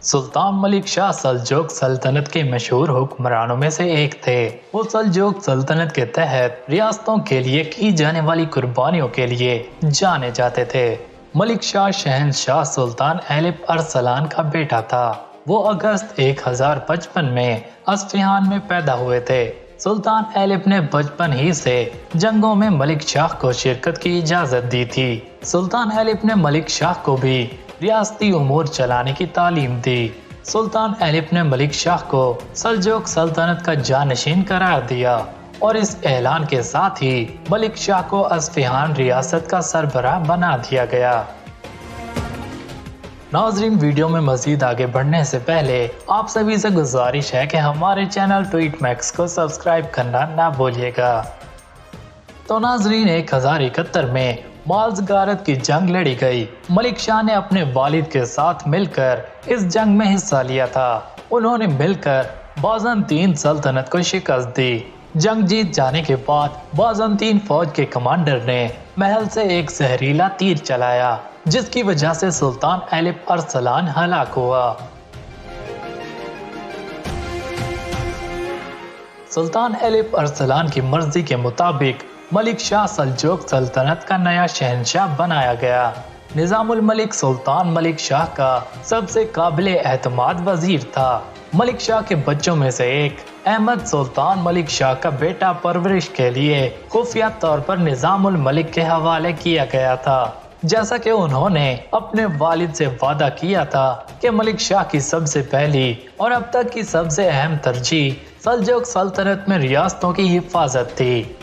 सुल्तान मलिक शाह सल्जोक सल्तनत के मशहूर हुक्मरानों में से एक थे। वो सल्जोक सल्तनत के तहत रियासतों के लिए की जाने वाली कुर्बानियों के लिए जाने जाते थे। मलिक शाह शहंशाह सुल्तान ऐलिप अरसलान का बेटा था। वो अगस्त 1055 में अस्फहान में पैदा हुए थे। सुल्तान ऐलिप ने बचपन ही से जंगों में मलिक शाह को शिरकत की इजाजत दी थी। सुल्तान ऐलिप ने मलिक शाह को भी रियासती उमूर चलाने की तालीम दी। सुल्तान ऐलिप ने मलिक शाह को सल्जोक सल्तनत का जानशीन करार दिया और इस ऐलान के साथ ही मलिक शाह को अस्फहान रियासत का सरबराह बना दिया गया। नाज़रीन, वीडियो में मजीद आगे बढ़ने से पहले आप सभी से गुजारिश है कि हमारे चैनल ट्वीट मैक्स को सब्सक्राइब करना ना भूलिएगा। तो नाज़रीन, 1071 में माल्ज़ गारत की जंग लड़ी गई। मलिक शाह ने अपने वालिद के साथ मिलकर इस जंग में हिस्सा लिया था। उन्होंने मिलकर बाज़ंतीन सल्तनत को शिकस्त दी। जंग जीत जाने के बाद बाज़ंतीन फौज के कमांडर ने महल से एक जहरीला तीर चलाया, जिसकी वजह से सुल्तान ऐलिप अरसलान हलाक हुआ। सुल्तान ऐलिप अरसलान की मर्जी के मुताबिक मलिक शाह सल्जोक सल्तनत का नया शहंशाह बनाया गया। निजामुल मलिक सुल्तान मलिक शाह का सबसे काबिले एतमाद वजीर था। मलिक शाह के बच्चों में से एक अहमद सुल्तान मलिक शाह का बेटा परवरिश के लिए खुफिया तौर पर निजामुल मलिक के हवाले किया गया था। जैसा कि उन्होंने अपने वालिद से वादा किया था कि मलिक शाह की सबसे पहली और अब तक की सबसे अहम तरजीह सल्जोक सल्तनत में रियासतों की हिफाजत थी।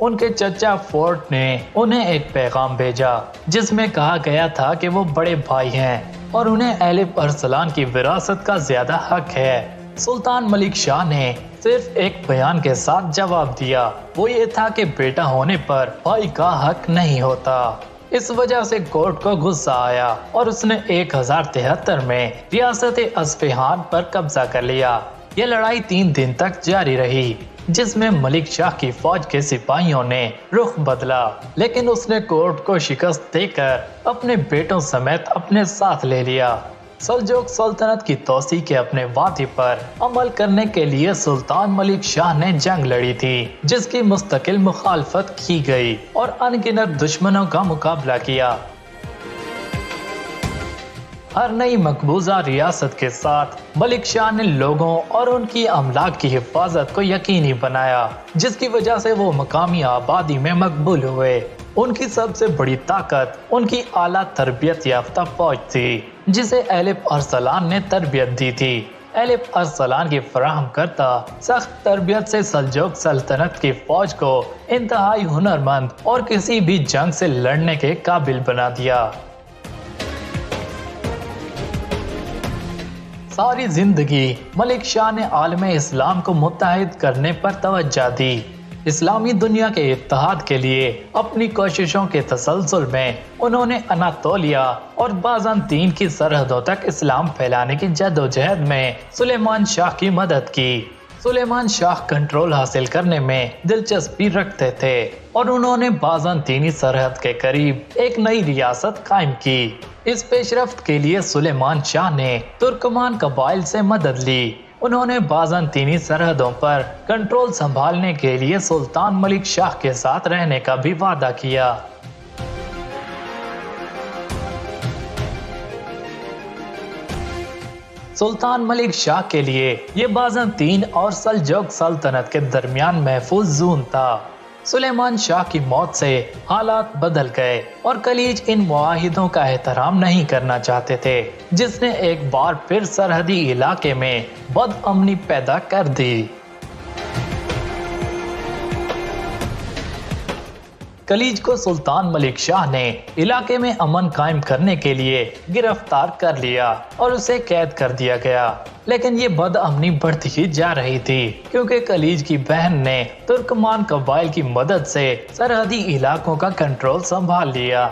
उनके चचा फोर्ट ने उन्हें एक पैगाम भेजा, जिसमें कहा गया था कि वो बड़े भाई हैं और उन्हें ऐलिप अरसलान की विरासत का ज्यादा हक है। सुल्तान मलिक शाह ने सिर्फ एक बयान के साथ जवाब दिया। वो ये था कि बेटा होने पर भाई का हक नहीं होता। इस वजह से कोर्ट को गुस्सा आया और उसने 1073 में रियासत अस्फहान पर कब्जा कर लिया। ये लड़ाई 3 दिन तक जारी रही, जिसमें मलिक शाह की फौज के सिपाहियों ने रुख बदला, लेकिन उसने कोर्ट को शिकस्त देकर अपने बेटों समेत अपने साथ ले लिया। सल्जोक सल्तनत की तोसी के अपने वादे पर अमल करने के लिए सुल्तान मलिक शाह ने जंग लड़ी थी, जिसकी मुस्तकिल मुखालफत की गई और अनगिनत दुश्मनों का मुकाबला किया। हर नई मकबूजा रियासत के साथ मलिक शाह ने लोगों और उनकी अमलाक की हिफाजत को यकीनी बनाया, जिसकी वजह से वो मकामी आबादी में मकबूल हुए। उनकी सबसे बड़ी ताकत उनकी आला तरबियत याफ्ता फौज थी, जिसे ऐलिप अरसलान ने तरबियत दी थी। ऐलिप अरसलान की फराहम करता सख्त तरबियत से सल्जोक सल्तनत की फौज को इंतहाई हुनरमंद और किसी भी जंग से लड़ने के काबिल बना दिया। सारी जिंदगी मलिक शाह ने आलमे इस्लाम को मुत्तहिद करने पर तवज्जो दी। इस्लामी दुनिया के इत्तेहाद के लिए अपनी कोशिशों के तसलसल में उन्होंने अनातोलिया और बाज़ंतीन की सरहदों तक इस्लाम फैलाने की जद्दोजहद में सुलेमान शाह की मदद की। सुलेमान शाह कंट्रोल हासिल करने में दिलचस्पी रखते थे और उन्होंने बाज़ंतीनी सरहद के करीब एक नई रियासत कायम की। इस पेशरफ्त के लिए सुलेमान शाह ने तुर्कमान कबाइल से मदद ली। उन्होंने बाज़ंतीनी सरहदों पर कंट्रोल संभालने के लिए सुल्तान मलिक शाह के साथ रहने का भी वादा किया। सुल्तान मलिक शाह के लिए ये बाज़ंतीन और सल्जोक सल्तनत के दरमियान महफूज ज़ोन था। सुलेमान शाह की मौत से हालात बदल गए और खलीज इन मुआहिदों का एहतराम नहीं करना चाहते थे, जिसने एक बार फिर सरहदी इलाके में बदअमनी पैदा कर दी। खलीज को सुल्तान मलिक शाह ने इलाके में अमन कायम करने के लिए गिरफ्तार कर लिया और उसे कैद कर दिया गया, लेकिन ये बदअमनी बढ़ती ही जा रही थी क्योंकि खलीज की बहन ने तुर्कमान कबाइल की मदद से सरहदी इलाकों का कंट्रोल संभाल लिया।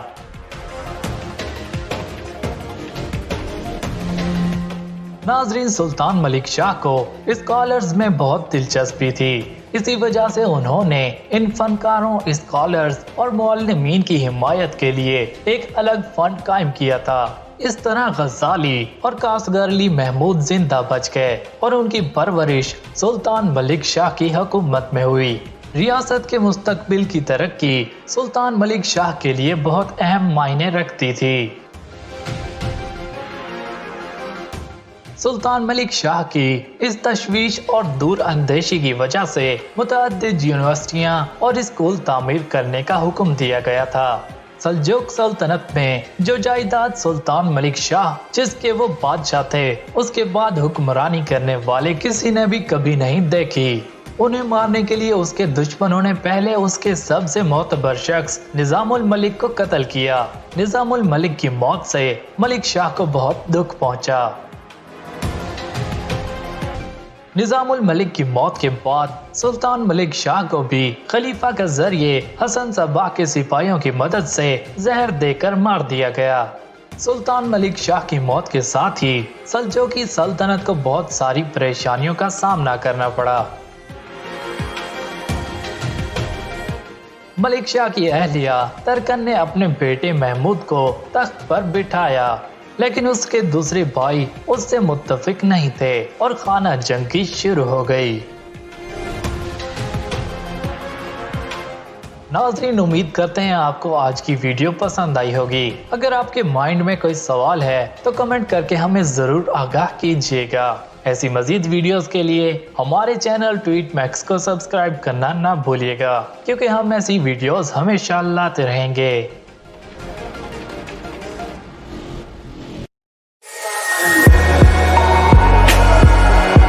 नाजरीन, सुल्तान मलिक शाह को स्कॉलर्स में बहुत दिलचस्पी थी, इसी वजह से उन्होंने इन फनकारों, स्कॉलर्स और मुअल्लिमीन की हिमायत के लिए एक अलग फंड कायम किया था। इस तरह गजाली और कासगरली महमूद जिंदा बच गए और उनकी परवरिश सुल्तान मलिक शाह की हुकूमत में हुई। रियासत के मुस्तकबिल की तरक्की सुल्तान मलिक शाह के लिए बहुत अहम मायने रखती थी। सुल्तान मलिक शाह की इस तशवीश और दूर अंदेशी की वजह से मुतअद्दिद यूनिवर्सिटियां और स्कूल तामीर करने का हुक्म दिया गया था। सल्जुक सल्तनत में जो जायदाद सुल्तान मलिक शाह जिसके वो बादशाह थे, उसके बाद हुक्मरानी करने वाले किसी ने भी कभी नहीं देखी। उन्हें मारने के लिए उसके दुश्मनों ने पहले उसके सबसे मोतबर शख्स निजामुल मलिक को कत्ल किया। निजामुल मलिक की मौत से मलिक शाह को बहुत दुख पहुंचा। निजामुल मलिक की मौत के बाद सुल्तान मलिक शाह को भी खलीफा के जरिए हसन सब्बाह के सिपाहियों की मदद से जहर देकर मार दिया गया। सुल्तान मलिक शाह की मौत के साथ ही सल्जुकी सल्तनत को बहुत सारी परेशानियों का सामना करना पड़ा। मलिक शाह की अहलिया तरकन ने अपने बेटे महमूद को तख्त पर बिठाया, लेकिन उसके दूसरे भाई उससे मुत्तफिक नहीं थे और खाना जंगी शुरू हो गई। नाज़रीन, उम्मीद करते हैं आपको आज की वीडियो पसंद आई होगी। अगर आपके माइंड में कोई सवाल है तो कमेंट करके हमें जरूर आगाह कीजिएगा। ऐसी मजीद वीडियोस के लिए हमारे चैनल ट्वीट मैक्स को सब्सक्राइब करना ना भूलिएगा, क्योंकि हम ऐसी वीडियोस हमेशा लाते रहेंगे।